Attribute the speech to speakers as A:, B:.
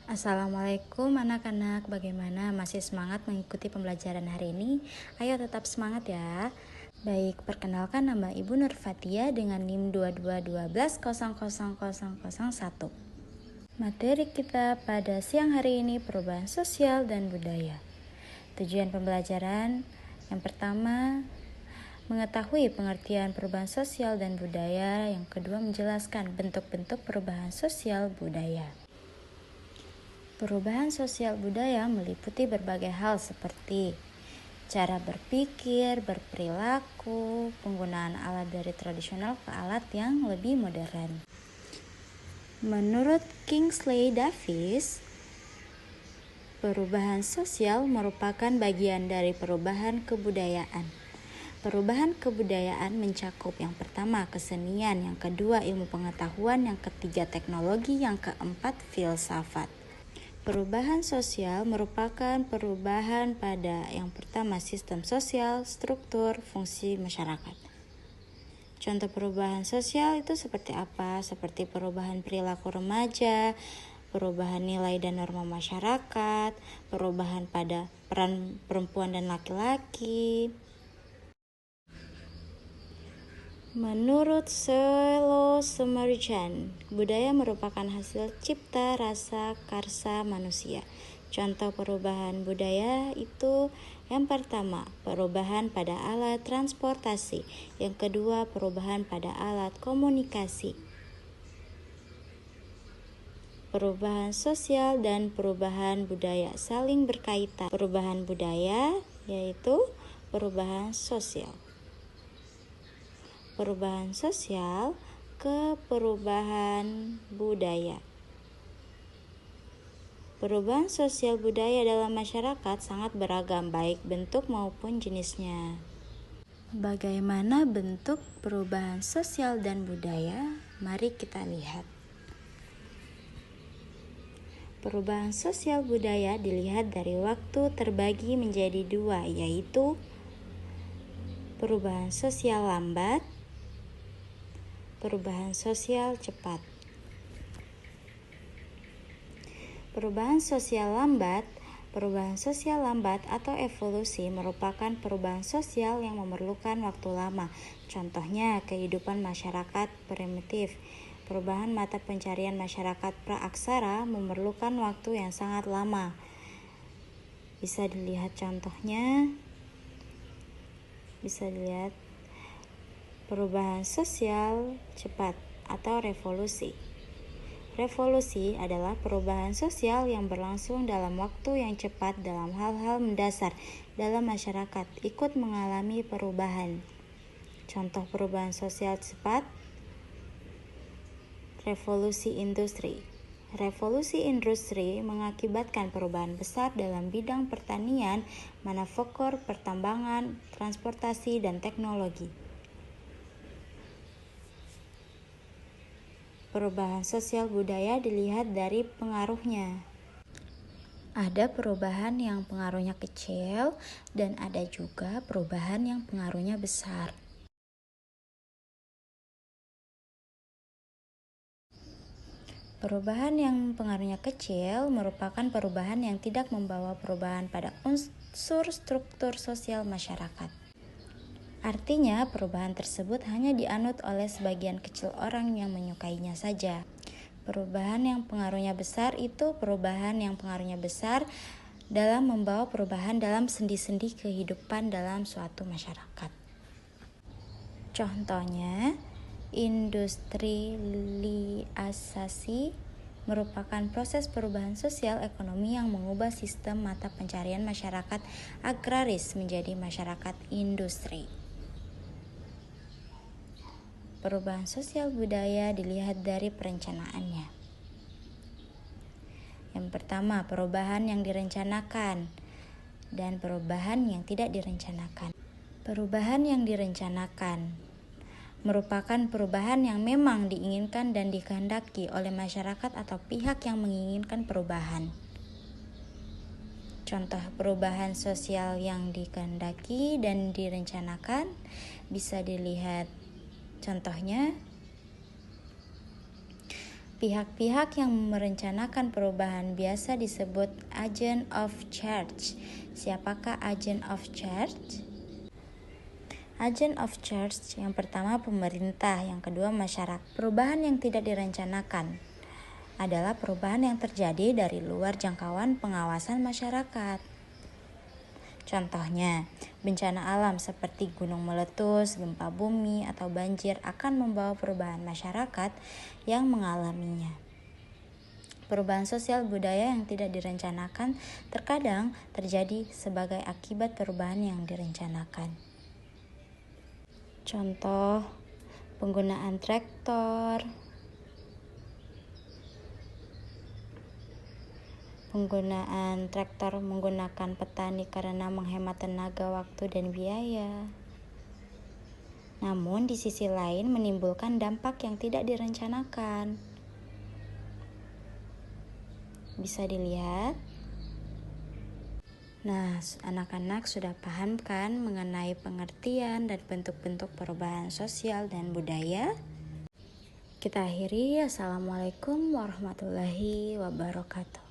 A: Assalamualaikum anak-anak, bagaimana? Masih semangat mengikuti pembelajaran hari ini? Ayo tetap semangat ya. Baik, perkenalkan nama Ibu Nur Fatia dengan NIM 2212000001. Materi kita pada siang hari ini perubahan sosial dan budaya. Tujuan pembelajaran yang pertama, mengetahui pengertian perubahan sosial dan budaya. Yang kedua, menjelaskan bentuk-bentuk perubahan sosial budaya. Perubahan sosial budaya meliputi berbagai hal seperti cara berpikir, berperilaku, penggunaan alat dari tradisional ke alat yang lebih modern. Menurut Kingsley Davis, perubahan sosial merupakan bagian dari perubahan kebudayaan. Perubahan kebudayaan mencakup yang pertama kesenian, yang kedua ilmu pengetahuan, yang ketiga teknologi, yang keempat filsafat. Perubahan sosial merupakan perubahan pada yang pertama sistem sosial, struktur, fungsi masyarakat. Contoh perubahan sosial itu seperti apa? Seperti perubahan perilaku remaja, perubahan nilai dan norma masyarakat, perubahan pada peran perempuan dan laki-laki. Menurut Selo Semerjan, budaya merupakan hasil cipta rasa karsa manusia. Contoh perubahan budaya itu yang pertama, perubahan pada alat transportasi. Yang kedua, perubahan pada alat komunikasi. Perubahan sosial dan perubahan budaya saling berkaitan. Perubahan budaya yaitu perubahan sosial. Perubahan sosial ke perubahan budaya. Perubahan sosial budaya dalam masyarakat sangat beragam, baik bentuk maupun jenisnya. Bagaimana bentuk perubahan sosial dan budaya? Mari kita lihat. Perubahan sosial budaya dilihat dari waktu terbagi menjadi dua, yaitu perubahan sosial lambat, perubahan sosial cepat. Perubahan sosial lambat atau evolusi merupakan perubahan sosial yang memerlukan waktu lama. Contohnya, kehidupan masyarakat primitif. Perubahan mata pencarian masyarakat praaksara memerlukan waktu yang sangat lama. Bisa dilihat contohnya. Perubahan sosial cepat atau revolusi. Revolusi adalah perubahan sosial yang berlangsung dalam waktu yang cepat dalam hal-hal mendasar dalam masyarakat ikut mengalami perubahan. Contoh perubahan sosial cepat, revolusi industri. Revolusi industri mengakibatkan perubahan besar dalam bidang pertanian, manufaktur, pertambangan, transportasi, dan teknologi. Perubahan sosial budaya dilihat dari pengaruhnya. Ada perubahan yang pengaruhnya kecil dan ada juga perubahan yang pengaruhnya besar. Perubahan yang pengaruhnya kecil merupakan perubahan yang tidak membawa perubahan pada unsur struktur sosial masyarakat. Artinya, perubahan tersebut hanya dianut oleh sebagian kecil orang yang menyukainya saja. Perubahan yang pengaruhnya besar itu perubahan yang pengaruhnya besar dalam membawa perubahan dalam sendi-sendi kehidupan dalam suatu masyarakat. Contohnya, industrialisasi merupakan proses perubahan sosial ekonomi yang mengubah sistem mata pencarian masyarakat agraris menjadi masyarakat industri. Perubahan sosial budaya dilihat dari perencanaannya. Yang pertama, perubahan yang direncanakan dan perubahan yang tidak direncanakan. Perubahan yang direncanakan merupakan perubahan yang memang diinginkan dan dikehendaki oleh masyarakat atau pihak yang menginginkan perubahan. Contoh perubahan sosial yang dikehendaki dan direncanakan bisa dilihat contohnya Pihak-pihak yang merencanakan perubahan biasa disebut agent of change. Siapakah agent of change? Agent of change yang pertama pemerintah, yang kedua masyarakat. Perubahan yang tidak direncanakan adalah perubahan yang terjadi dari luar jangkauan pengawasan masyarakat. Contohnya, bencana alam seperti gunung meletus, gempa bumi, atau banjir akan membawa perubahan masyarakat yang mengalaminya. Perubahan sosial budaya yang tidak direncanakan terkadang terjadi sebagai akibat perubahan yang direncanakan. Contoh, penggunaan traktor, menggunakan petani karena menghemat tenaga, waktu, dan biaya. Namun di sisi lain menimbulkan dampak yang tidak direncanakan. Bisa dilihat. Nah, anak-anak sudah paham kan mengenai pengertian dan bentuk-bentuk perubahan sosial dan budaya? Kita akhiri. Assalamualaikum warahmatullahi wabarakatuh.